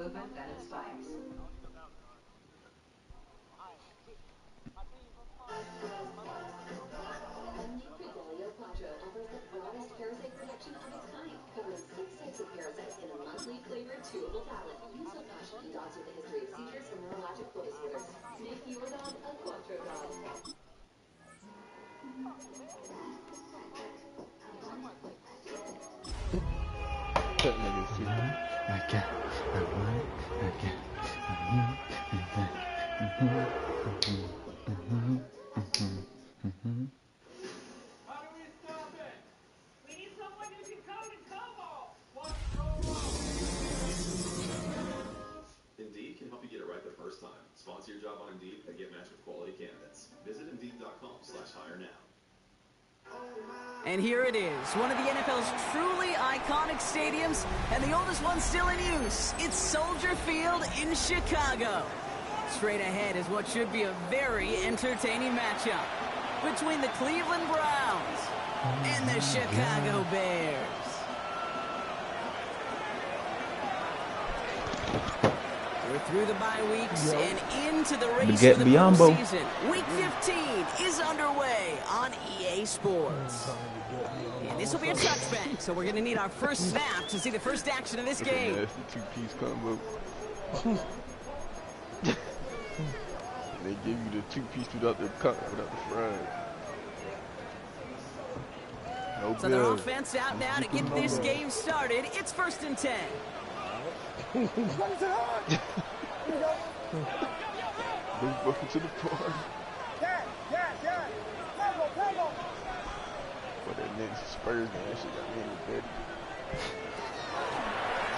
movement that inspires. Credelio Quattro offers the broadest parasite protection of its kind, covering 6 types of parasites in a monthly flavored chewable tablet. Use with caution in dogs with a history of seizures or neurologic flow disorders. Make your dog a Quattro dog. That nigga see. I got, I want, I got, How do we stop it? We need someone who can code and COBOL. Indeed can help you get it right the first time. Sponsor your job on Indeed and get matched with quality candidates. Visit Indeed.com/hire now. And here it is, one of the NFL's truly iconic stadiums, and the oldest one still in use. It's Soldier Field in Chicago. Straight ahead is what should be a very entertaining matchup between the Cleveland Browns and the Chicago Bears. We're through the bye weeks and into the race for the postseason. Week 15 is underway on EA Sports. And this will be a touchback, so we're going to need our first snap to see the first action of this game. That's the two-piece combo. They give you the two-piece without the cut, without the fries. No so their offense out now to get this game started. It's 1st and 10. Bring Buffett to the party. But that next Spurs game, that shit got me in the bed.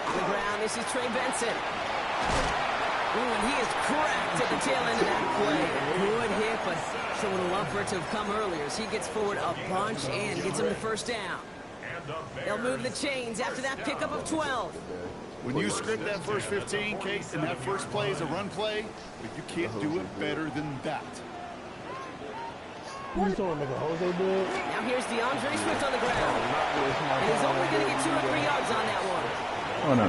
On the ground, this is Trey Benson. Ooh, and he is cracked at the tail end of that play. Good hit, but someone would love for it to have come earlier as he gets forward a bunch and gets him the first down. They'll move the chains after that pickup of 12. When you script that first 15, Kate, and that first play is a run play, you can't do it better than that. Now here's DeAndre Swift on the ground. And he's only going to get 2 or 3 yards on that one. Oh, no.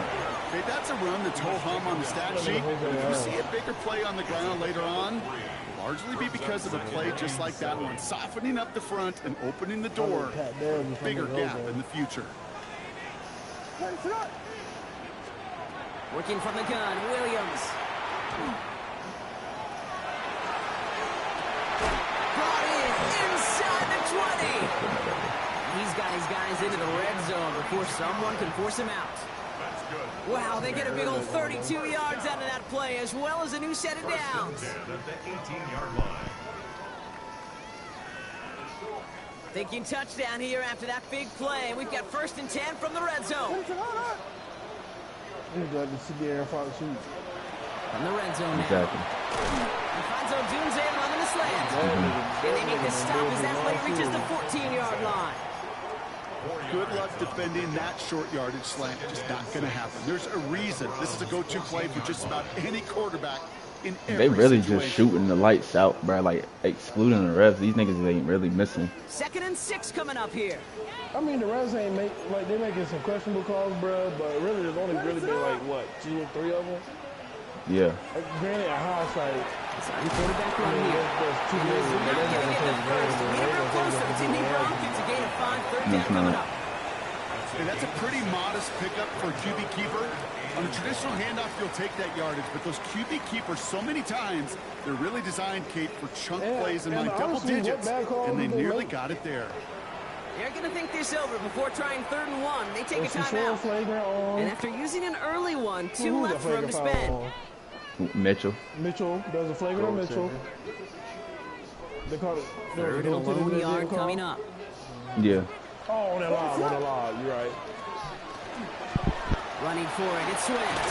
Okay, that's a run that's ho-hum on the stat sheet. But if you see a bigger play on the ground later on, it'll largely be because of a play just like that one, softening up the front and opening the door for a bigger gap in the future. Working from the gun, Williams. Brought in inside the 20. He's got his guys into the red zone before someone can force him out. Wow, they get a big old 32 yards out of that play, as well as a new set of downs. Thinking touchdown here after that big play. We've got 1st and 10 from the red zone. He's glad to see the Air Fox shoot. From the red zone now. Exactly. Alfonso Dunze running the slant. And they need to stop as that play reaches the 14-yard line. Good luck defending that short yardage slant. Just not going to happen. There's a reason. This is a go-to play for just about any quarterback in every They really situation. just shooting the lights out, bro. Like, excluding the refs. These niggas ain't really missing. 2nd and 6 coming up here. I mean, the refs ain't they're making some questionable calls, bro. But really, there's only really been like what 2 or 3 of them. Yeah. Granted, a hindsight. Sorry, quarterback run here. There's 2 He is not going to get the first. Get real close to the Timmy Brockett to gain a 5, 3rd down coming up. And that's a pretty modest pickup for a QB keeper. On a traditional handoff, you'll take that yardage, but those QB keepers, so many times, they're really designed, Kate, for chunk plays in like double digits, and they nearly got it there. They're going to think this over before trying 3rd and 1. They take a timeout. And after using an early one, 2 left for him to spend. Mitchell. Mitchell does a flagrant on Mitchell. They call it 3rd and a lone yard coming up. Yeah. Oh, on that line, you're right. Running for it, it's Swift.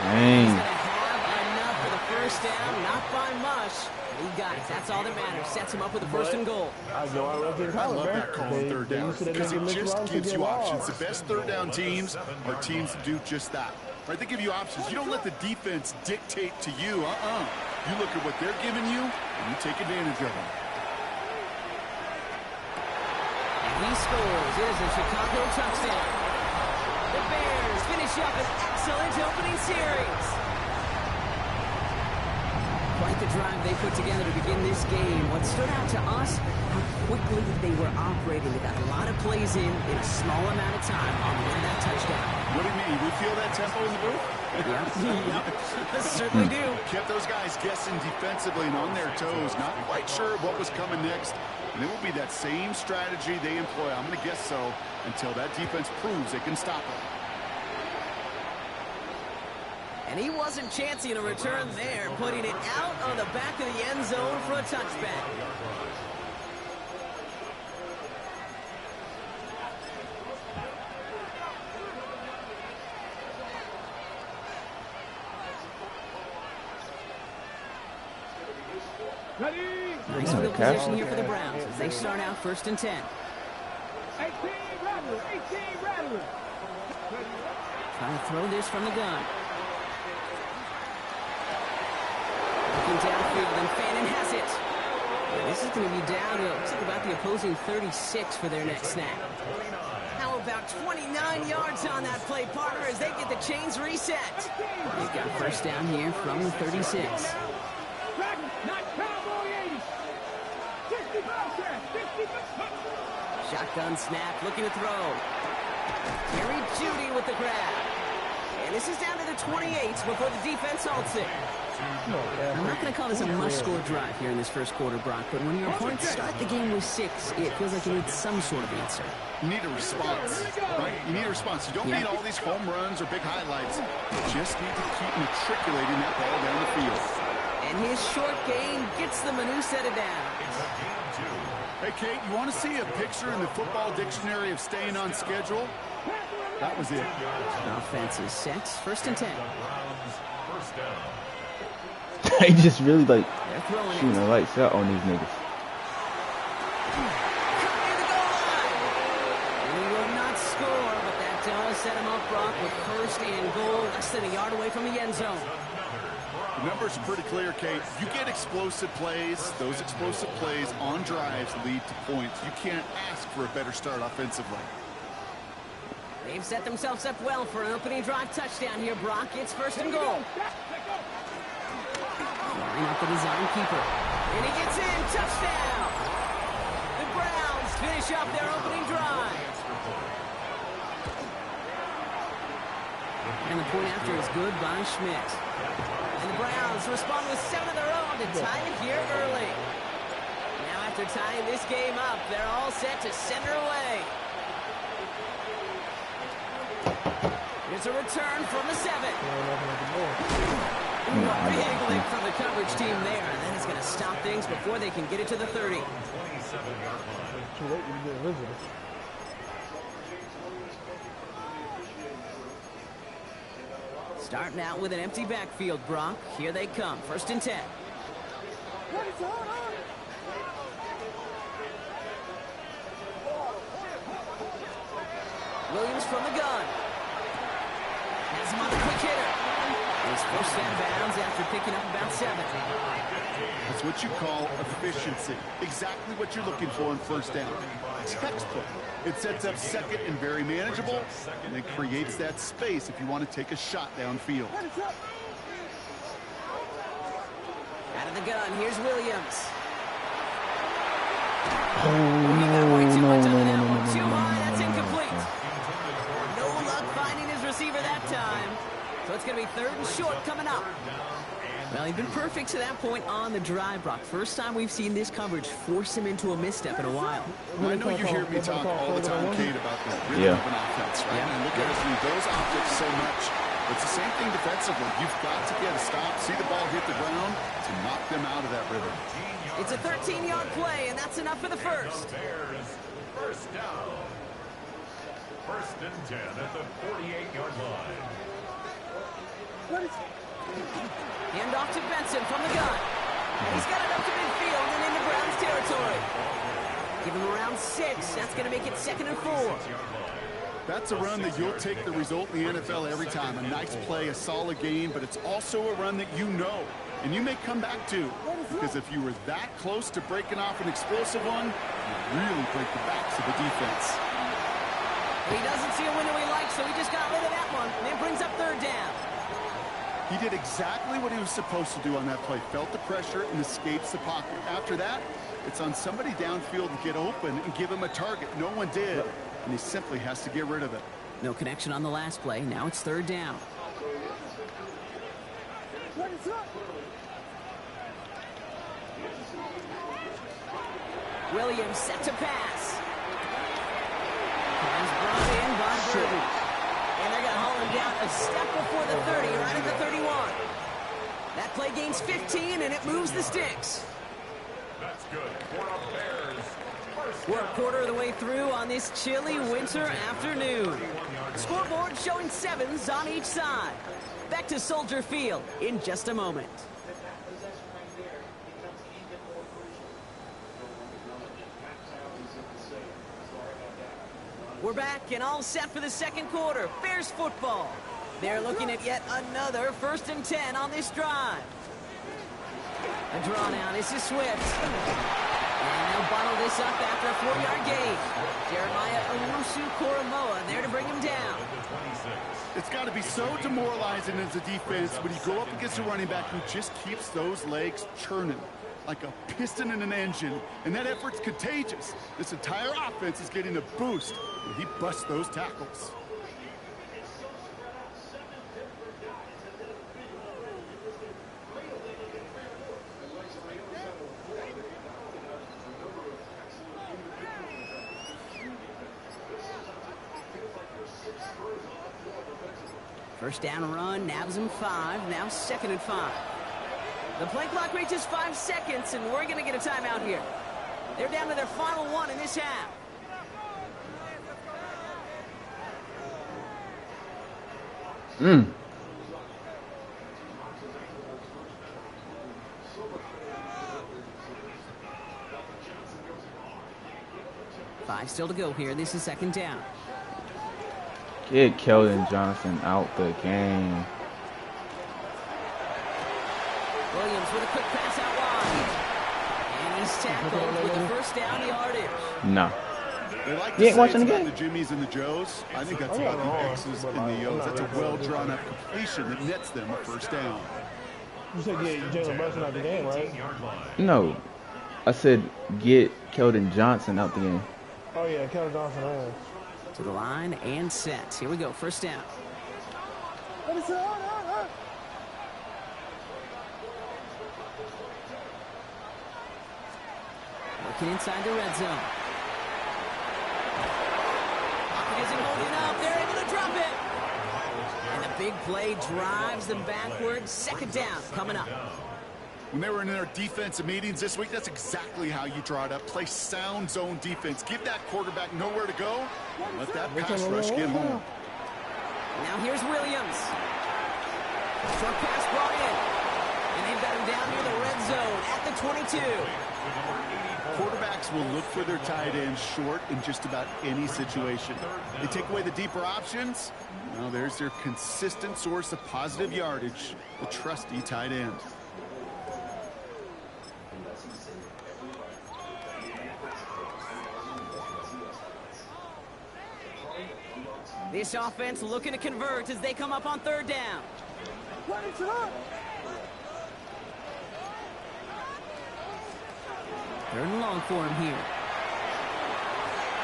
Dang. He's going to have enough for the first down, not by much. He got it, that's all that matters. Sets him up with a 1st and goal. I love that call on 3rd down because it just gives you options. The best 3rd down teams are teams that do just that. Right? They give you options. You don't let the defense dictate to you. You look at what they're giving you, and you take advantage of them. He scores. It is a Chicago touchdown. The Bears finish up an excellent opening series. Quite the drive they put together to begin this game. What stood out to us, how quickly they were operating. They got a lot of plays in a small amount of time on the way to that touchdown. What do you mean? We feel that tempo in the booth? Yep. Certainly do. Kept those guys guessing defensively and on their toes. Not quite sure what was coming next. And it will be that same strategy they employ, I'm going to guess so, until that defense proves they can stop it. And he wasn't chancing a return there, putting it out on the back of the end zone for a touchback. Nice field position here for the Browns as they start out 1st and 10. 18 Rattler. Trying to throw this from the gun. Looking downfield, and Fannin has it. And this is going to be down to, looks like about the opposing 36 for their next snap. How about 29 yards on that play, partner, as they get the chains reset. They've got 1st down here from the 36. Shotgun snap, looking to throw. Jerry Jeudy with the grab. And this is down to the 28 before the defense halts it. I'm not going to call this a must-score drive here in this first quarter, Brock, but when your opponents start the game with 6, it feels like you need some sort of answer. You need a response, right? You need a response. You don't need all these home runs or big highlights. You just need to keep matriculating that ball down the field. And his short gain gets them a new set of downs. Hey, Kate, you want to see a picture in the football dictionary of staying on schedule? That was it. Offense is set. 1st and 10. They just really like shooting the lights out on these niggas. He will not score, but that does set him up, Brock, with 1st and goal, less than a yard away from the end zone. The numbers are pretty clear, Kate. You get explosive plays. Those explosive plays on drives lead to points. You can't ask for a better start offensively. They've set themselves up well for an opening drive touchdown here, Brock. It's 1st and goal. Line up the design keeper. And he gets in. Touchdown! The Browns finish up their opening drive. And the point after is good by Schmidt. And the Browns respond with 7 of their own to tie it here early. Now after tying this game up, they're all set to send her away. It's a return from the 7. Big lick from the coverage team there, and that is going to stop things before they can get it to the 30. Starting out with an empty backfield, Brock. Here they come. 1st and 10. Williams from the gun. Has him on the quick hitter. He's pushed out of bounds after picking up about 7. That's what you call efficiency. Exactly what you're looking for in 1st down. Textbook. It sets up 2nd and very manageable, and it creates that space if you want to take a shot downfield. Out of the gun, here's Williams. Oh, That's incomplete. No luck finding his receiver that time. So it's going to be 3rd and short coming up. Well, he's been perfect to that point on the drive, Brock. First time we've seen this coverage force him into a misstep in a while. I know you hear me talk all the time, Kate, about the rhythm of an offense, right? And look at us through those optics so much. It's the same thing defensively. You've got to get a stop, see the ball hit the ground to knock them out of that rhythm. It's a 13-yard play, and that's enough for the 1st. 1st down. 1st and 10 at the 48-yard line. Hand off to Benson from the gun. And he's got it up to midfield and into Browns territory. Give him around 6. That's going to make it 2nd and 4. That's a run that you'll take the result in the NFL every time. A nice play, a solid game, but it's also a run that you know and you may come back to. Because if you were that close to breaking off an explosive one, you really break the backs of the defense. He doesn't see a window he likes, so he just got rid of that one. And it brings up 3rd down. He did exactly what he was supposed to do on that play. Felt the pressure and escapes the pocket. After that, it's on somebody downfield to get open and give him a target. No one did, and he simply has to get rid of it. No connection on the last play. Now it's third down. Williams set to pass. Pass brought in by Burton. And they're going to haul him down a step before the 30, right at the 31. That play gains 15, and it moves the sticks. That's good for a Bears. We're a quarter of the way through on this chilly winter afternoon. Scoreboard showing 7s on each side. Back to Soldier Field in just a moment. We're back and all set for the second quarter. Bears football. They're looking at yet another 1st and 10 on this drive. A draw now. This is Swift. And they'll bottle this up after a 4-yard gain. Jeremiah Owusu-Koramoah there to bring him down. It's got to be so demoralizing as a defense when you go up against a running back who just keeps those legs churning like a piston in an engine, and that effort's contagious. This entire offense is getting a boost when he busts those tackles. First down run, nabs him 5, now 2nd and 5. The play clock reaches 5 seconds, and we're going to get a timeout here. They're down to their final one in this half. Five still to go here. This is 2nd down. Get Keldon Johnson out the game. Williams with a quick pass out wide. And he's tackled with the first down yardage. No. They like You ain't watching the about game? the Jimmies and the Joes. I think that's about the X's and the O's. That's a well-drawn-up completion that nets them a first down. You said get Jalen Brunson out the game, right? No. I said get Keldon Johnson out the game. Oh, yeah, Keldon Johnson. Yeah. To the line and set. Here we go. First down. Working inside the red zone. Pocket isn't holding up. They're able to drop it. And the big play drives them backwards. 2nd down coming up. When they were in their defensive meetings this week, that's exactly how you draw it up. Play sound zone defense. Give that quarterback nowhere to go. Let that pass rush get home. Now here's Williams. Short pass brought in. And they've got him down near the red zone at the 22. Quarterbacks will look for their tight end short in just about any situation. They take away the deeper options. Now there's their consistent source of positive yardage, the trusty tight end. This offense looking to convert as they come up on 3rd down. Third and long for him here.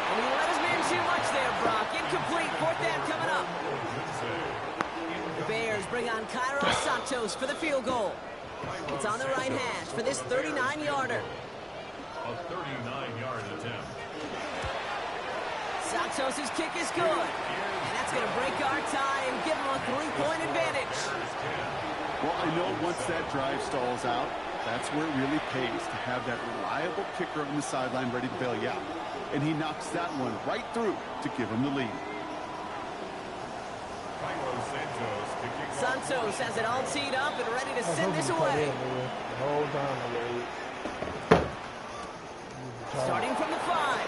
And he let his man too much there, Brock. Incomplete. 4th down coming up. The Bears bring on Cairo Santos for the field goal. It's on the right hash for this 39-yarder. A 39-yard attempt. Santos' kick is good. And that's going to break our tie and give him a 3-point advantage. Well, I know once that drive stalls out, that's where it really pays to have that reliable kicker on the sideline ready to bail you out. And he knocks that one right through to give him the lead. Santos has it all teed up and ready to send this away. The whole time, Starting from the 5.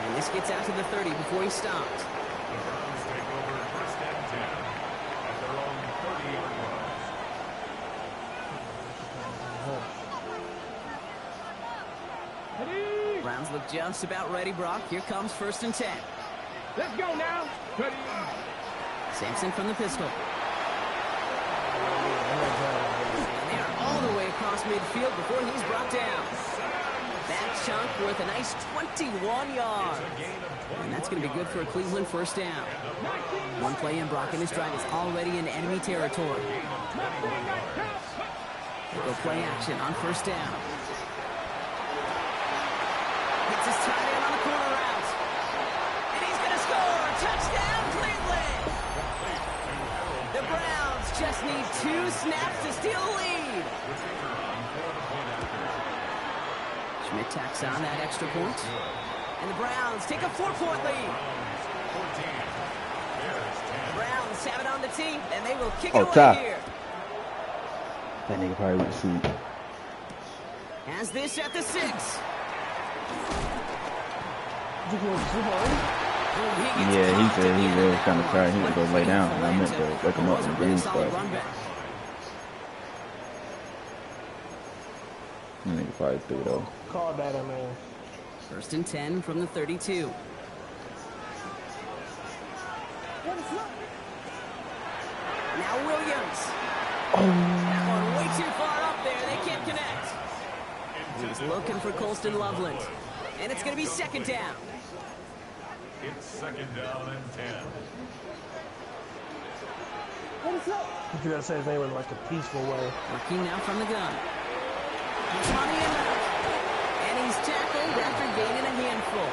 And this gets out to the 30 before he stopped. The Browns take over 1st and 10 at their own 30-yard line. Browns look just about ready, Brock. Here comes 1st and 10. Let's go now. Sampson from the pistol. And they are all the way across midfield before he's brought down. That chunk worth a nice 21 yards. And that's going to be good for a Cleveland first down. One play in, Brock, and his drive is already in enemy territory. They'll go play action on first down. Hits his tight end on the corner route. And he's going to score. Touchdown, Cleveland. The Browns just need 2 snaps to steal the lead. Schmidt tacks on that extra point. And the Browns take a 4-point lead. The Browns have it on the tee, and they will kick it away here. That nigga probably would see. Has this at the 6. Yeah, he said he was kind of tired. He was going to lay down, and I meant to wake him up and bring him stuff. That nigga probably threw it off. Call that, man. First and 10 from the 32. Now Williams. That one way too far up there. They can't connect. He's looking for Colston Loveland. And it's going to be second down. It's second down and 10. You gotta say his name in like a peaceful way. Working now from the gun. He's running him out. And he's tackled after gaining a handful.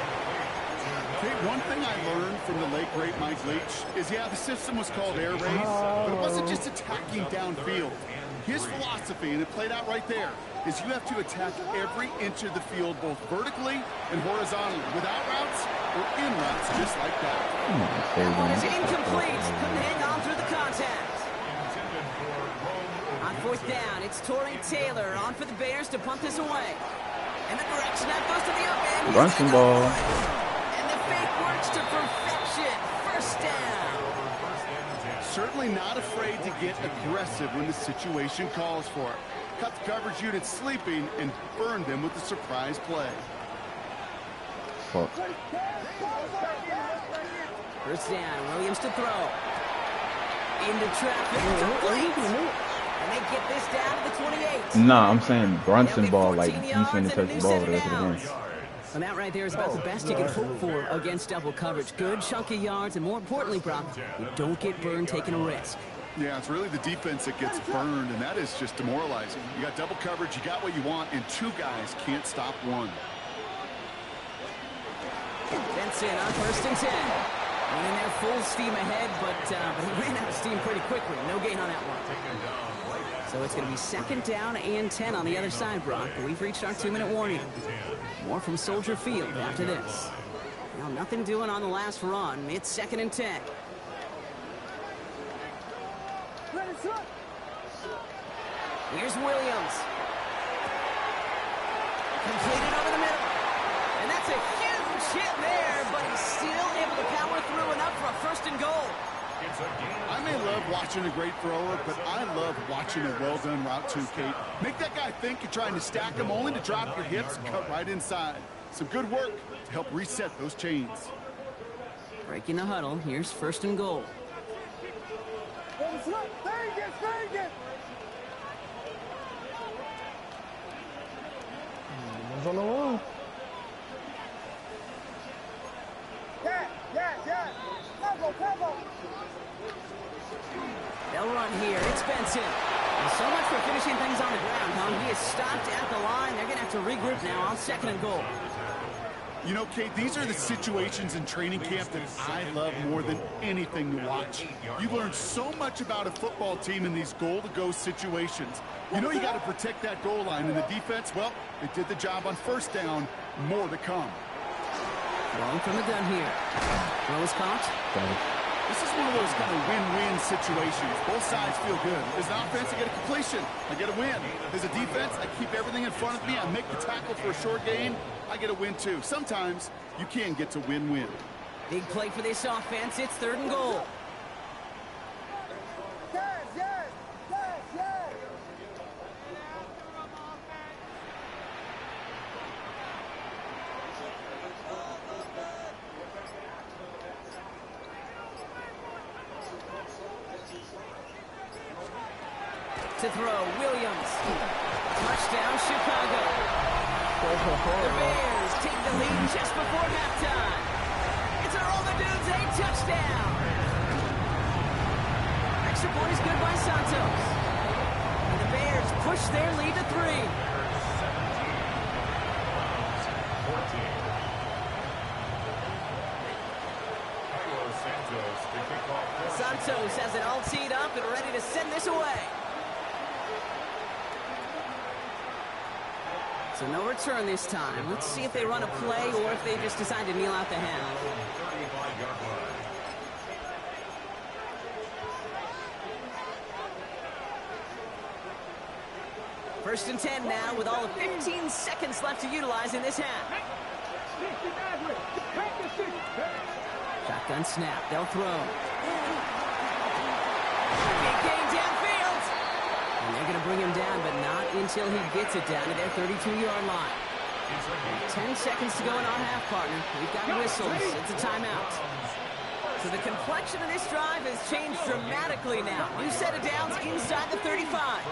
Okay, one thing I learned from the late, great Mike Leach is, the system was called air raid, but it wasn't just attacking downfield. His philosophy, and it played out right there, is you have to attack every inch of the field, both vertically and horizontally, without routes or in routes, just like that. That one is incomplete. Couldn't hang on through the contact. On fourth down, it's Torrey Taylor on for the Bears to punt this away. And the direct snap goes to the up end. Brunson ball. And the fake works to perfection. First down. Certainly not afraid to get aggressive when the situation calls for it. Cut the coverage unit sleeping and burn them with the surprise play. Fuck. First down, Williams to throw. Into traffic, complete. And they get this down to the 28. Nah, I'm saying Brunson ball, like he's finna touch the ball the rest of the game. And that right there is about the best you can hope for against double coverage. Good chunky yards, and more importantly, Brock, you don't get burned taking a risk. Yeah, it's really the defense that gets burned, and that is just demoralizing. You got double coverage, you got what you want, and 2 guys can't stop one. Benson on first and 10. Running there full steam ahead, but he ran out of steam pretty quickly. No gain on that one. So it's going to be second down and 10 on the other side, Brock. But we've reached our 2-minute warning. More from Soldier Field after this. Now, nothing doing on the last run. It's second and 10. Here's Williams. Completed over the middle. And that's a huge hit there, but he's still able to power through enough for a first and goal. I may love watching a great thrower, but I love watching a well-done route too, Kate. Make that guy think you're trying to stack him, only to drop your hips and cut right inside. Some good work to help reset those chains. Breaking the huddle, here's first and goal. He's on the run. They'll run here. It's Benson. And so much for finishing things on the ground, huh? He is stopped at the line. They're going to have to regroup now on second and goal. You know, Kate, these are the situations in training camp that I love more than anything to watch. You learn so much about a football team in these goal-to-go situations. You know you got to protect that goal line, and the defense, well, they did the job on first down. More to come. Long from the gun here. Throw is caught. This is one of those kind of win-win situations. Both sides feel good. As an offense, I get a completion. I get a win. As a defense, I keep everything in front of me. I make the tackle for a short gain. I get a win, too. Sometimes you can get to win-win. Big play for this offense. It's third and goal. To throw, Williams. Touchdown, Chicago. The Bears take the lead just before halftime. It's a roll the dudes, a touchdown. Extra point is good by Santos. And the Bears push their lead to 3. Santos has it all teed up and ready to send this away. So no return this time. Let's see if they run a play or if they just decide to kneel out the half. First and 10 now with all of 15 seconds left to utilize in this half. Shotgun snap. They'll throw. Big gain downfield. And they're going to bring him down, but not until he gets it down to their 32-yard line. 10 seconds to go in our half, partner. We've got whistles. It's a timeout. So the complexion of this drive has changed dramatically now. New set of downs inside the 35.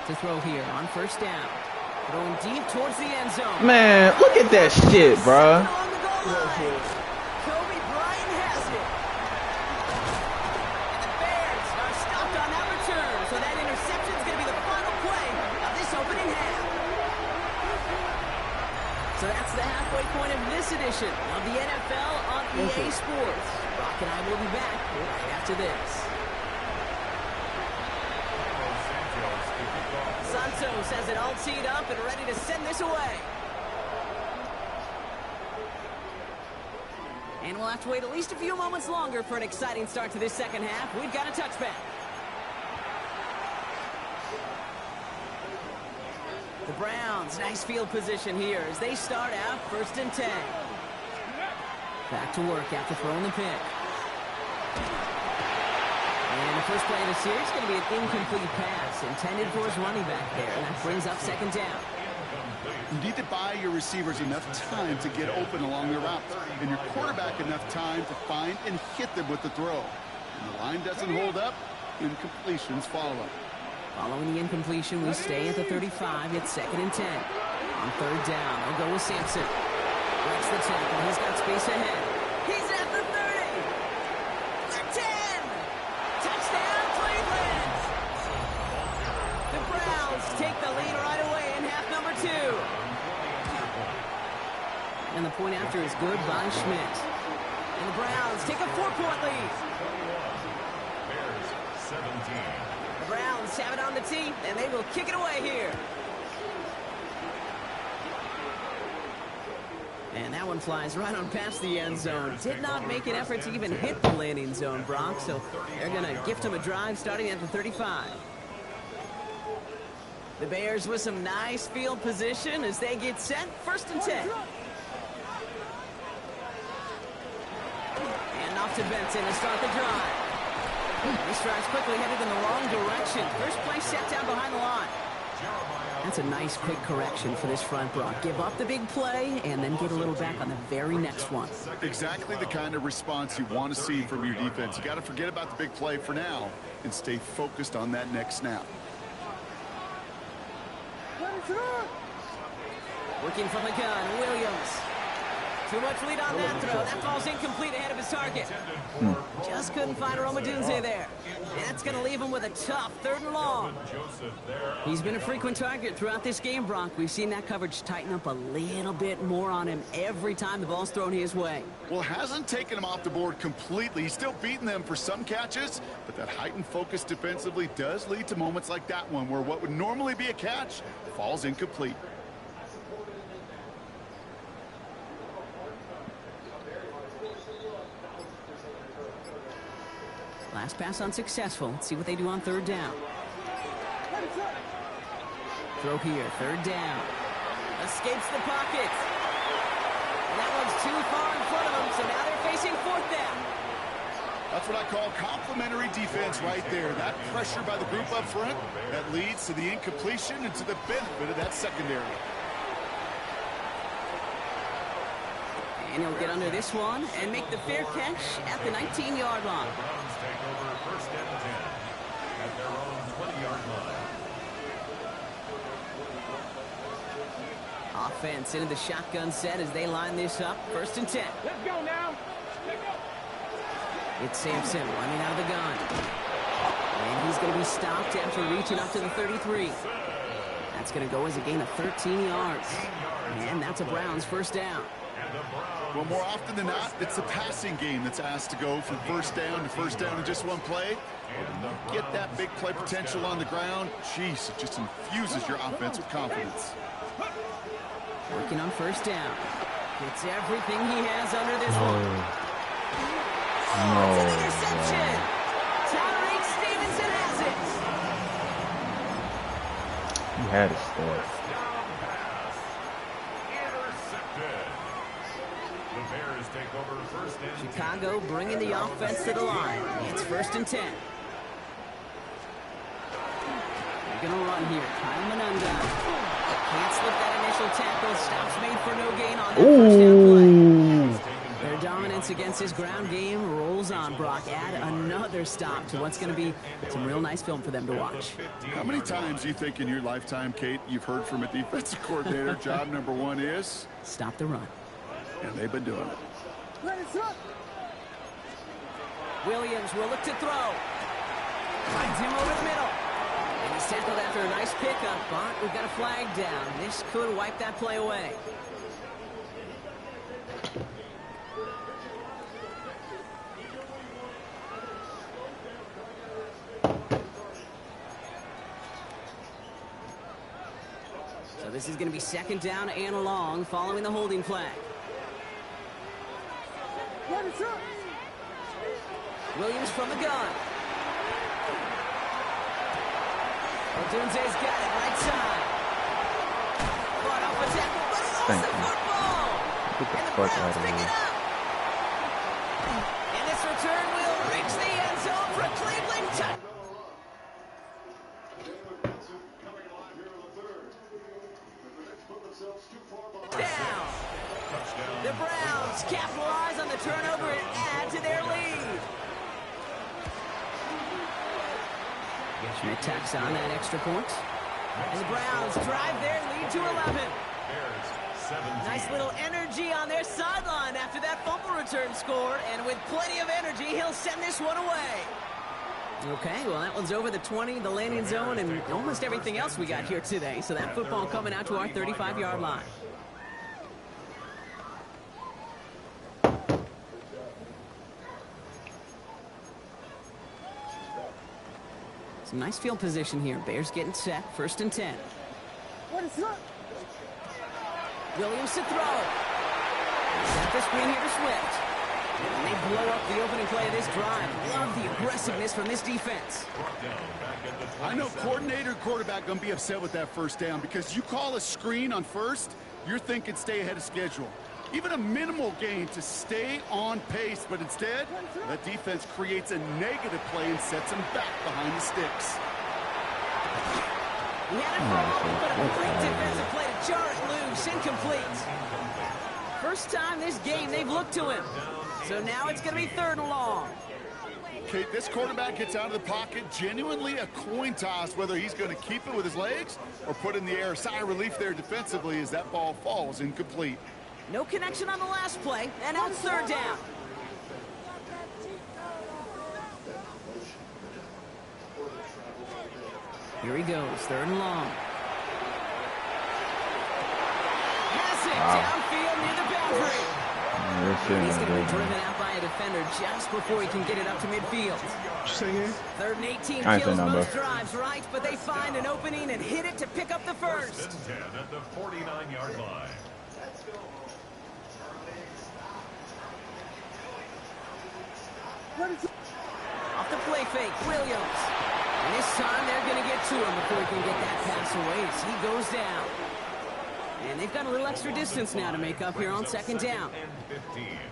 To throw here on first down. Throwing deep towards the end zone. Man, look at that shit, bruh. Kobe Bryant has it. And the Bears are stopped on that return. So that interception is going to be the final play of this opening half. So that's the halfway point of this edition of the NFL on EA Sports. Brock and I will be back right after this. Santos has it all teed up and ready to send this away. And we'll have to wait at least a few moments longer for an exciting start to this second half. We've got a touchback. The Browns, nice field position here as they start out first and 10. Back to work after throwing the pick. And the first play of the series is going to be an incomplete pass intended for his running back there. And that brings up second down. You need to buy your receivers enough time to get open along the route, and your quarterback enough time to find and hit them with the throw. When the line doesn't hold up, incompletions follow. Following the incompletion, we stay at the 35. It's second and 10. On third down, they'll go with Sampson. Breaks the tackle. He's got space ahead. He's at the 30. The 10. Touchdown, Cleveland. The Browns take the lead right away in half number 2. And the point after is good by Schmidt. And the Browns take a 4-point lead. Bears 17. The Browns have it on the tee, and they will kick it away here. And that one flies right on past the end zone. Did not make an effort to even hit the landing zone, Brock, so they're going to gift him a drive starting at the 35. The Bears with some nice field position as they get set. First and 10. And off to Benson to start the drive. This drive's quickly headed in the wrong direction. First play set down behind the line. That's a nice quick correction for this front, Brock. Give up the big play and then get a little back on the very next one. Exactly the kind of response you want to see from your defense. You got to forget about the big play for now and stay focused on that next snap. Working from the gun, Williams. Too much lead on that throw. That ball's incomplete ahead of his target. Just couldn't find Romadunze there. And that's going to leave him with a tough third and long. He's been a frequent target throughout this game, Brock. We've seen that coverage tighten up a little bit more on him every time the ball's thrown his way. Well, hasn't taken him off the board completely. He's still beating them for some catches, but that heightened focus defensively does lead to moments like that one where what would normally be a catch falls incomplete. Last pass unsuccessful. Let's see what they do on third down. Throw here, third down. Escapes the pocket. And that one's too far in front of them, so now they're facing fourth down. That's what I call complementary defense right there. That pressure by the group up front, that leads to the incompletion and to the benefit of that secondary. And he'll get under this one and make the fair catch at the 19-yard line. The Browns take over 1st and 10 at their own 20-yard line. Offense into the shotgun set as they line this up. 1st and 10. Let's go now. It's Sampson running out of the gun. And he's going to be stopped after reaching up to the 33. That's going to go as a gain of 13 yards. And that's a Browns 1st down. Well, more often than not, it's the passing game that's asked to go from 1st down to 1st down in just one play. When you get that big play potential on the ground, jeez, it just infuses your offense with confidence. Working on 1st down. Gets everything he has under this one. Oh, it's an interception. Tyreek Stevenson has it. He had a start. The Bears take over 1st and 10. Chicago bringing the offense to the line. It's 1st and 10. They're going to run here. Kyle Manunga. Can't slip that initial tackle. Stops made for no gain on that 1st down play. Their dominance against his ground game rolls on, Brock. Add another stop to what's going to be some real nice film for them to watch. How many times do you think in your lifetime, Kate, you've heard from a defensive coordinator, job number 1 is? Stop the run. And they've been doing it. Williams will look to throw. Finds him over the middle. And he's tackled after a nice pickup, but we've got a flag down. This could wipe that play away. So this is going to be 2nd down and long following the holding flag. Williams from the gun. Odunze's got it right side. Fought off a tackle, but he lost the football. And the Browns pick it up. And this return will reach the end zone for a Cleveland touchdown. The Browns capitalize on the turnover and add to their lead. Schmidt tacks on that extra point. And the Browns drive their lead to 11. Nice little energy on their sideline after that fumble return score. And with plenty of energy, he'll send this one away. Okay, well, that one's over the 20, the landing zone, and almost everything else we got here today. So that football coming out to our 35-yard line. Some nice field position here. Bears getting set. 1st and 10. Williams to throw. Set the screen here to Swift. And they blow up the opening play of this drive. Love the aggressiveness from this defense. I know coordinator quarterback going to be upset with that 1st down because you call a screen on 1st, you're thinking stay ahead of schedule. Even a minimal gain to stay on pace, but instead, that defense creates a negative play and sets him back behind the sticks. He had it for a moment, but a great defensive play to jar it loose. Incomplete. First time this game they've looked to him. So now it's going to be 3rd and long. Kate, this quarterback gets out of the pocket, genuinely a coin toss whether he's going to keep it with his legs or put it in the air. Sigh of relief there defensively as that ball falls incomplete. No connection on the last play, and now it's 3rd down. Here he goes, 3rd and long. Has it downfield near the boundary. He's going to be driven out by a defender just before he can get it up to midfield. 3rd and 18 kills most drives, right? But they find an opening and hit it to pick up the 1st. 1st and 10 at the 49-yard line. Off the play fake, Williams. And this time they're going to get to him before he can get that pass away as he goes down. And they've got a little extra distance now to make up here on 2nd down.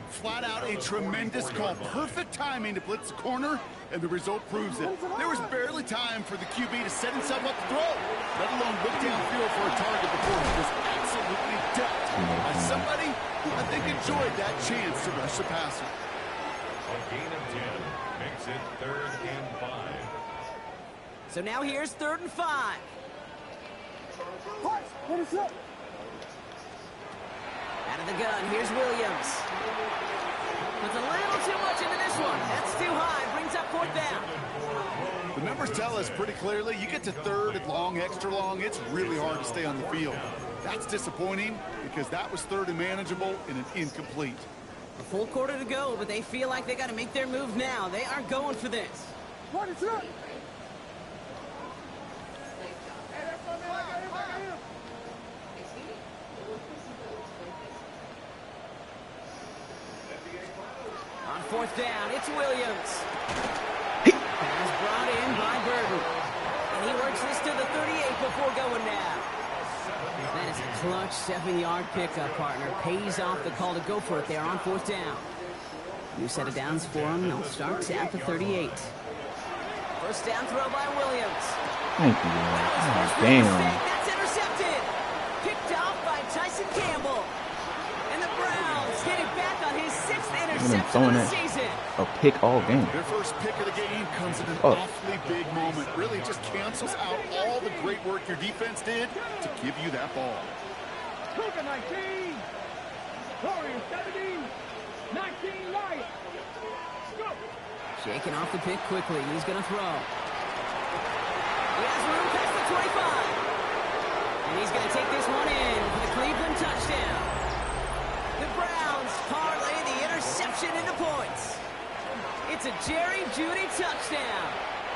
Flat out a tremendous call. Perfect timing to blitz the corner, and the result proves it. There was barely time for the QB to set himself up to throw, let alone look downfield for a target before he was absolutely dealt by somebody I think enjoyed that chance to rush the passer. A gain of 10 makes it 3rd and 5. So now here's 3rd and 5. What is up? Out of the gun, here's Williams. Puts a little too much into this one. That's too high. Brings up 4th down. The numbers tell us pretty clearly, you get to 3rd and long, extra long, it's really hard to stay on the field. That's disappointing because that was 3rd and manageable and an incomplete. A full quarter to go, but they feel like they got to make their move now. They are going for this. What is up? On 4th down, it's Williams. Pass brought in by Burton. And he works this to the 38 before going down. That is a clutch 7-yard pickup, partner. Pays off the call to go for it there on 4th down. New set of downs for him. They'll start at the 38. First down throw by Williams. Thank you, man. Oh, damn. That's intercepted. Picked off by Tyson Campbell. And the Browns get it back on his 6th interception of the season. A pick all game. Their first pick of the game comes at an awfully big moment. Really just cancels out all the great work your defense did to give you that ball. Cougar 19. Warriors 17. 19 Lions. Go. Shaking off the pick quickly. He's going to throw. He has room past the 25. And he's going to take this one in for the Cleveland touchdown. The Browns parlay the interception into points. It's a Jerry Jeudy touchdown.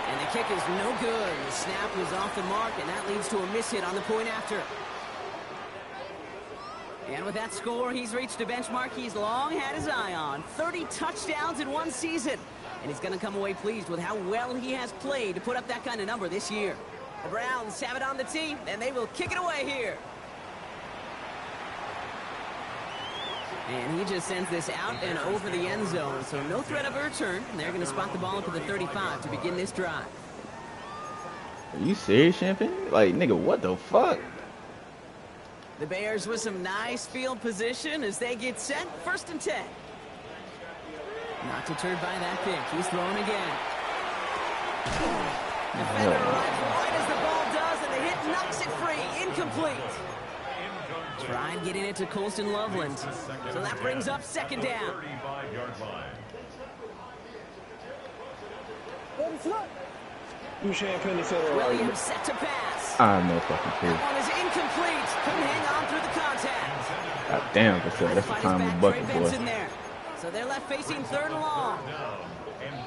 And the kick is no good. The snap was off the mark, and that leads to a miss hit on the point after. And with that score, he's reached a benchmark he's long had his eye on. 30 touchdowns in one season. And he's going to come away pleased with how well he has played to put up that kind of number this year. The Browns have it on the tee, and they will kick it away here. And he just sends this out and over the end zone, so no threat of a return. They're going to spot the ball up to the 35 to begin this drive. Are you serious, Champagne? Like, nigga, what the fuck? The Bears with some nice field position as they get set. 1st and 10. Not deterred by that pick. He's throwing again. Defender runs right as the ball does, and the hit knocks it free. Incomplete. Tried getting it to Colston Loveland. So that brings up 2nd down. 35-yard line. Williams set to pass. I have no fucking clue. That one is incomplete. Couldn't hang on through the contact. God damn, that's the time of bucket, boy. There. So they're left facing 3rd and long.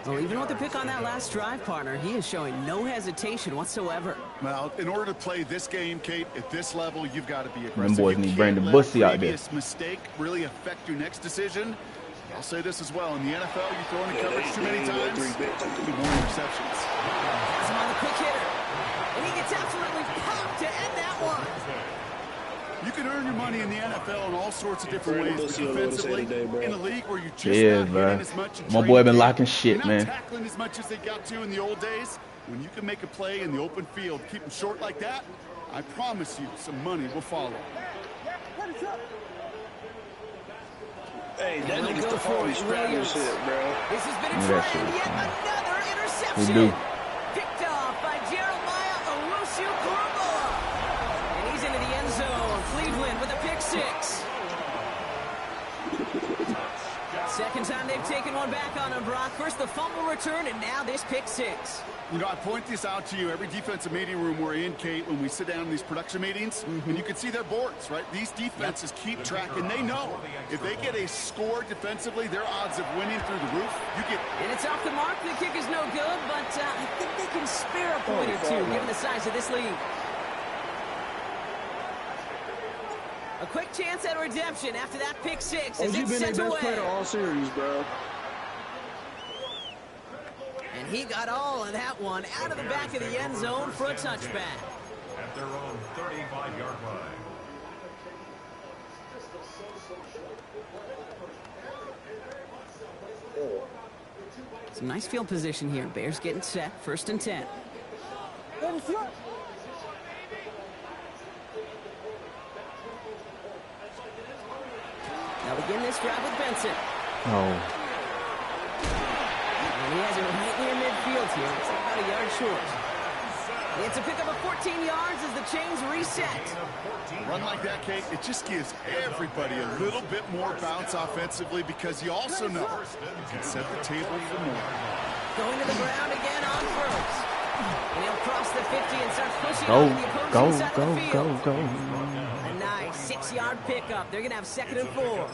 Well, even with the pick on that last drive, partner, he is showing no hesitation whatsoever. Well, in order to play this game, Kate, at this level, you've got to be aggressive. Them boys need Brandon Bussey out there. Mistake really affect your next decision. I'll say this as well. In the NFL, you throw into coverage too many times, there'll be more interceptions. Has him on the quick hitter. And he gets absolutely popped to end that one. You can earn your money in the NFL in all sorts of different ways, but defensively, in a league where you just not hitting as much. My boy been locking shit, man. Tackling as much as they got to in the old days. When you can make a play in the open field, keep them short like that, I promise you some money will follow. Hey, that nigga's the phone scrapping shit, bro. This has been a trend, yet another interception. Picked off by Jeremiah Owusu-Koramoah. And he's into the end zone. Cleveland with a pick 6. Second time they've taken one back on him, Brock. First the fumble return, and now this pick 6. You know, I point this out to you every defensive meeting room we're in, Kate, when we sit down in these production meetings, and you can see their boards, right? These defenses keep track, and they know if they get a score defensively, their odds of winning through the roof, And it's off the mark. The kick is no good, but I think they can spare a point or two, given the size of this lead. A quick chance at redemption after that pick 6 as it's sent away. Player all series, bro. And he got all of that one out of the back of the end zone for a touchback. At their own 35-yard line. Some nice field position here. Bears getting set. 1st and 10. They'll They'll begin this drive with Benson. Oh. And he has it right near midfield here. It's about a yard short. It's a pickup of 14 yards as the chains reset. A run like that, Kate, it just gives everybody a little bit more bounce offensively because you also know you can set the table for more. Going to the ground again on first. And he'll cross the 50 and start pushing Go, on the opposing side of the field. go. A nice 6-yard pickup. They're going to have 2nd and 4.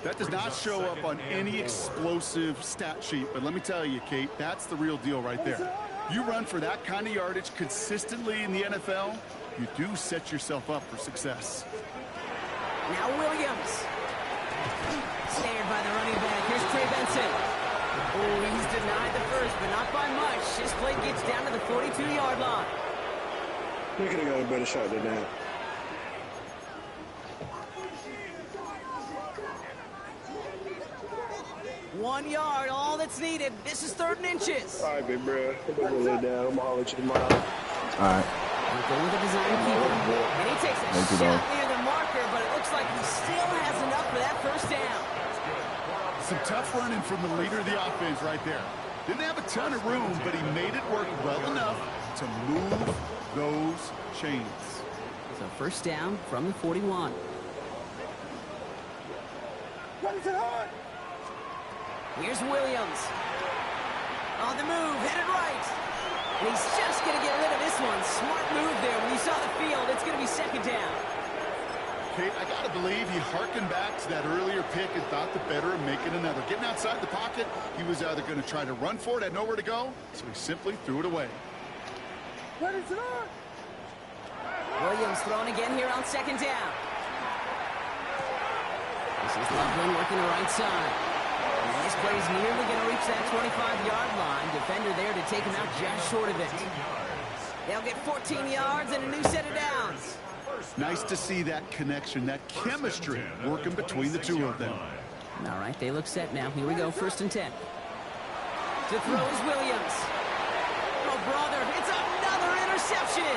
That does not show up on any explosive stat sheet, but let me tell you, Kate, that's the real deal right there. You run for that kind of yardage consistently in the NFL, you do set yourself up for success. Now Williams. Snared by the running back. Here's Trey Benson. Oh, he's denied the first, but not by much. This play gets down to the 42-yard line. They could have got a better shot than that. One yard, all that's needed. This is 3rd and inches. All right, big bro. I'm going to lay down. I'm going to holler at you tomorrow. All right. We're going with the design keeper. And he takes a shot near the marker, but it looks like he still has enough for that 1st down. Some tough running from the leader of the offense right there. Didn't have a ton of room, but he made it work well enough to move those chains. So 1st down from the 41. What is it on? Here's Williams. On the move, headed right. And he's just going to get rid of this one. Smart move there. When you saw the field, it's going to be 2nd down. Kate, I got to believe he harkened back to that earlier pick and thought the better of making another. Getting outside the pocket, he was either going to try to run for it, had nowhere to go, so he simply threw it away. What is it on? Williams throwing again here on 2nd down. This is Loveland working the right side. And this play is nearly going to reach that 25-yard line. Defender there to take him out just short of it. They'll get 14 yards and a new set of downs. Nice to see that connection, that chemistry working between the two of them. All right, they look set now. Here we go, 1st and 10. To throw is Williams. Oh, brother, it's another interception.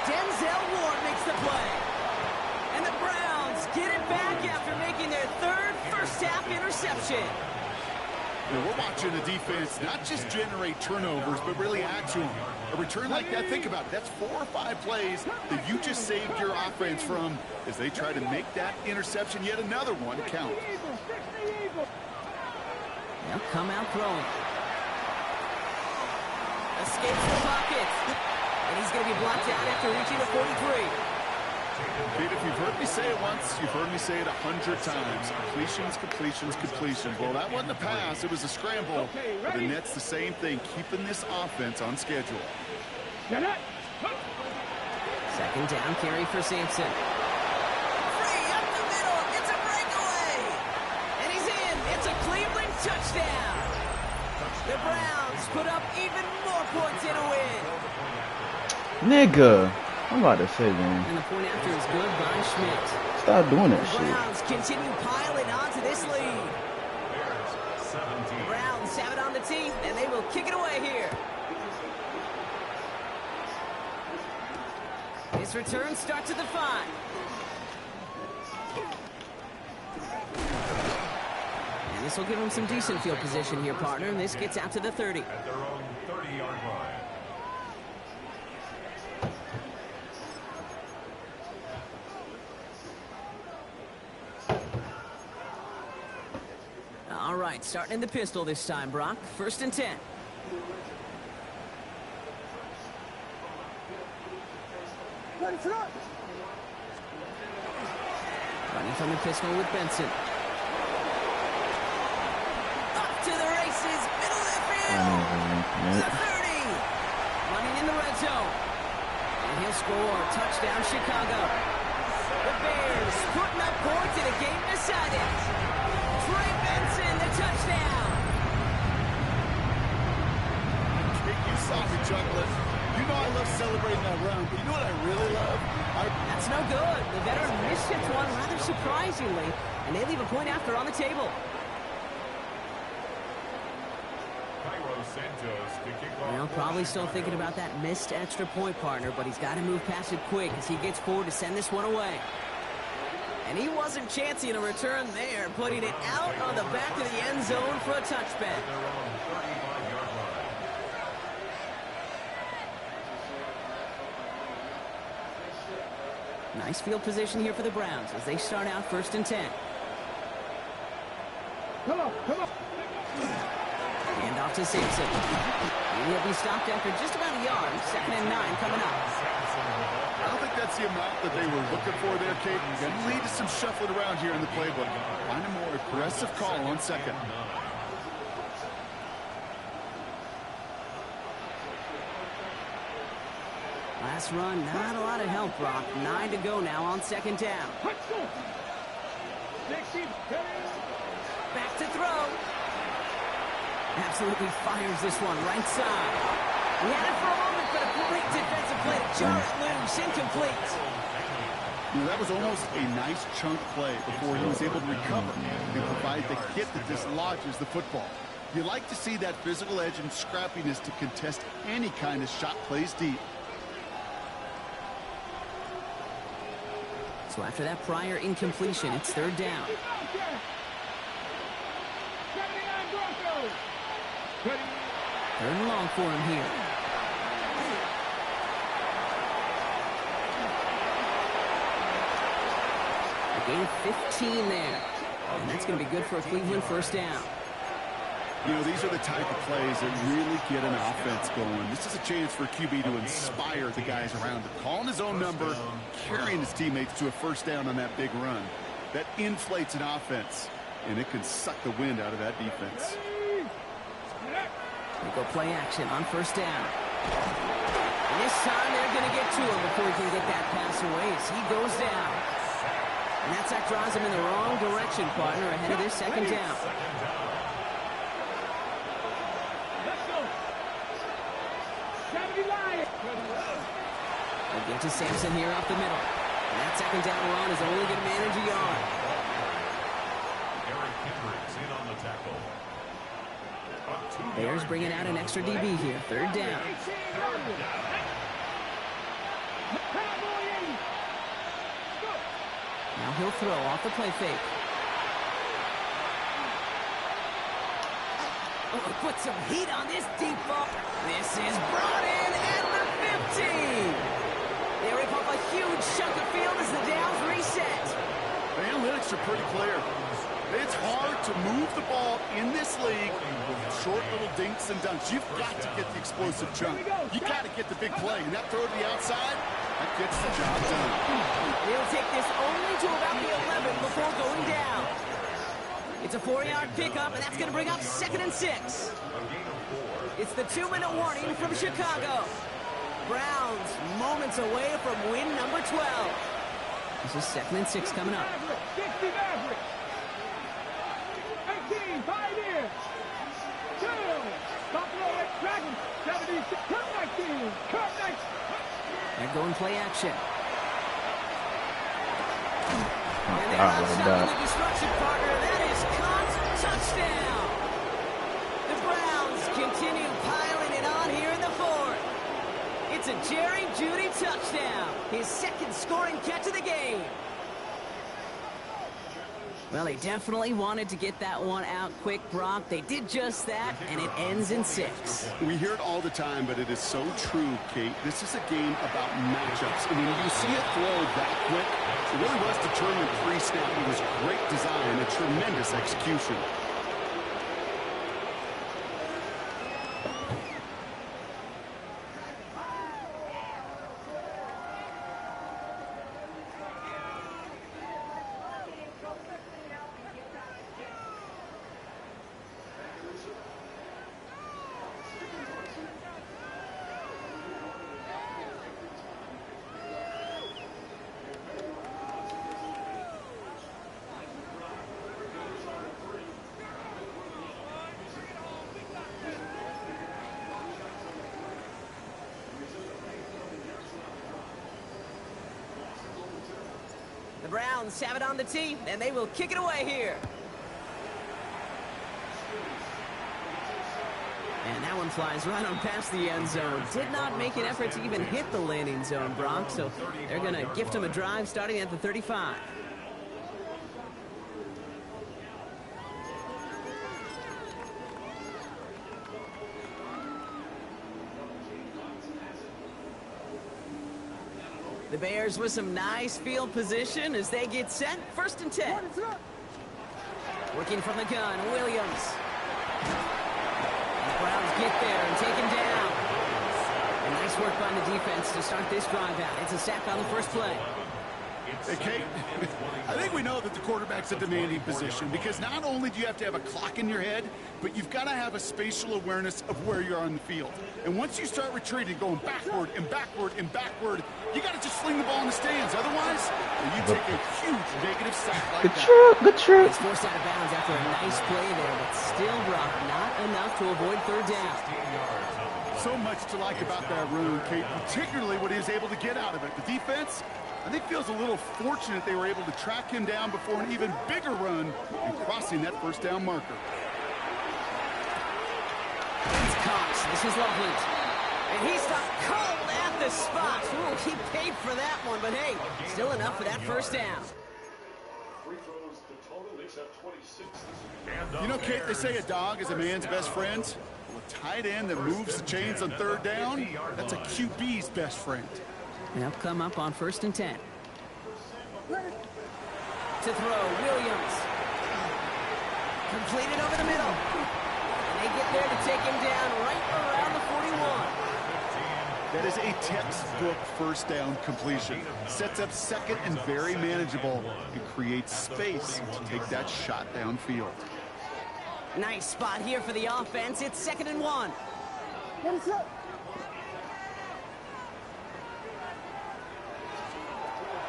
Denzel Ward makes the play. And the Browns get it back after making their 3rd first-half interception. Now, we're watching a defense not just generate turnovers, but really add to them. A return like that, think about it. That's 4 or 5 plays that you just saved your offense from as they try to make that interception, yet another one, count. They'll come out throwing. Escapes the pocket. And he's going to be blocked out after reaching the 43. Kate, if you've heard me say it once, you've heard me say it 100 times. Completions, completions, completions. Well, that wasn't a pass. It was a scramble. But the Nets, the same thing, keeping this offense on schedule. 2nd down carry for Sampson. Free up the middle. It's a breakaway. And he's in. It's a Cleveland touchdown. The Browns put up even more points in a win. Nigga. I'm about to say, man. And the point after is good by Schmidt. Stop doing that the shit. Browns continue piling onto this lead. The Browns have it on the team, and they will kick it away here. His return starts at the 5. And this will give him some decent field position here, partner. And this gets out to the 30. At their own 30-yard line. All right, starting in the pistol this time, Brock. 1st and 10. Running from the pistol with Benson. Up to the races, middle of the field. The 30. Running in the red zone. And he'll score. Touchdown, Chicago. The Bears putting up points in a game decided. Trey Benson, the touchdown. You saw me juggling. You know I love celebrating that run, but you know what I really love? That's no good. The veteran mishits one rather surprisingly, and they leave a point after on the table. Well, probably still thinking about that missed extra point, partner, but he's got to move past it quick as he gets forward to send this one away. And he wasn't chancing a return there, putting it out on the back of the end zone for a touchback. Nice field position here for the Browns as they start out 1st and 10. Come on. Hand off to Simpson. He'll be stopped after just about a yard. 2nd and 9 coming up. I don't think that's the amount that they were looking for there, Kate. Going to lead to some shuffling around here in the playbook. Find a more aggressive call on 2nd. Last run, not a lot of help, Brock. 9 to go now on 2nd down. Back to throw. Absolutely fires this one right side. He had it for a moment, but a great defensive play to jar it loose, incomplete. You know, that was almost a nice chunk play before he was able to recover and provide the hit that dislodges the football. You like to see that physical edge and scrappiness to contest any kind of shot plays deep. So after that prior incompletion, it's 3rd down. Third and long for him here. A gain of 15 there. And that's going to be good for a Cleveland 1st down. You know, these are the type of plays that really get an offense going. This is a chance for QB to inspire the guys around him. Calling his own number, carrying his teammates to a 1st down on that big run. That inflates an offense, and it can suck the wind out of that defense. They go play action on 1st down. And this time they're going to get to him before he can get that pass away as he goes down. And that sack draws him in the wrong direction, partner, ahead of this 2nd down. They'll get to Sampson here up the middle. And that 2nd down run is only going to manage a yard. Eric Kendricks in on the tackle. Bears bringing out an extra DB here. 3rd down. Now he'll throw off the play fake. Oh, put some heat on this deep ball. This is brought in at the 15. They rip off a huge chunk of field as the downs reset. The analytics are pretty clear. It's hard to move the ball in this league with short little dinks and dunks. You've got to get the explosive chunk. You got to get the big play. And that throw to the outside, that gets the job done. They'll take this only to about the 11 before going down. It's a 4-yard pickup, and that's going to bring up 2nd and 6. It's the 2-minute warning from Chicago. Browns moments away from win number 12. This is 2nd and 6 coming up. 18, 5 years. 2. Buffalo Red Dragons, 76. Come back, team. Come back. They're going play action. And they're God, not like stopping that. the destruction, partner. That is caught. Touchdown. The Browns continue piling it on here in the 4th. It's a Jerry Jeudy touchdown. His 2nd scoring catch of the game. Well, they definitely wanted to get that one out quick, Brock. They did just that, and it ends in 6. We hear it all the time, but it is so true, Kate. This is a game about matchups. And when you see it throw that quick, it really was determined pre-snap. It was great design and tremendous execution. The Browns have it on the tee, and they will kick it away here. And that one flies right on past the end zone. Did not make an effort to even hit the landing zone, Brock, so they're going to gift him a drive starting at the 35. The Bears with some nice field position as they get set. 1st and 10. Working from the gun, Williams. The Browns get there and take him down. And nice work by the defense to start this drive out. It's a sack on the first play. Hey, Kate, I think we know that the quarterback's a demanding position because not only do you have to have a clock in your head, but you've got to have a spatial awareness of where you are on the field. And once you start retreating, going backward and backward and backward, you got to just sling the ball in the stands. Otherwise, you take a huge negative sack like that. Good trick. He's forced out of bounds after a nice play there, but still brought not enough to avoid 3rd down. So much to like about that run, Kate, particularly what he was able to get out of it. The defense, I think, feels a little fortunate they were able to track him down before an even bigger run and crossing that 1st down marker. It's Cox. This is Loveland. And he stopped cold at the spot. Ooh, he paid for that one, but hey, still enough for that 1st down. You know, Kate, they say a dog is a man's best friend. Well, a tight end that moves the chains on 3rd down, that's a QB's best friend. And up come up on 1st and 10. To throw, Williams. Completed over the middle. And they get there to take him down right around the 41. That is a textbook 1st down completion. Sets up 2nd and very manageable and creates space to take that shot downfield. Nice spot here for the offense. It's 2nd and 1.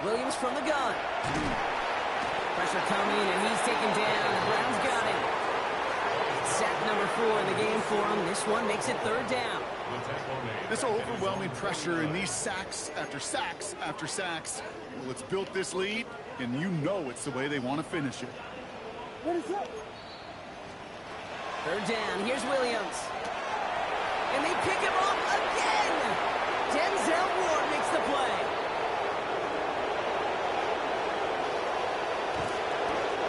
Williams from the gun. Pressure coming, and he's taken down. The Browns got him. Sack number 4 in the game for him. This one makes it 3rd down. This overwhelming pressure and these sacks after sacks after sacks, well, it's built this lead, and you know it's the way they want to finish it. 3rd down. Here's Williams. And they pick him off again. Denzel Ward makes the play.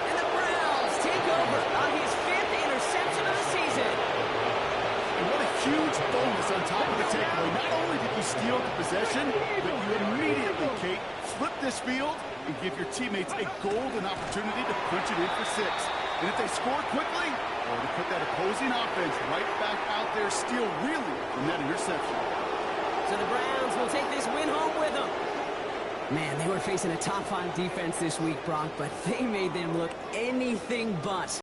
And the Browns take over on his 5th interception of the season. And what a huge bonus on top of the takeaway. Not only did you steal the possession, but you immediately, Kate, flip this field and give your teammates a golden opportunity to punch it in for 6. And if they score quickly, or to put that opposing offense right back out there, still reeling from that interception. So the Browns will take this win home with them. Man, they were facing a top 5 defense this week, Brock, but they made them look anything but.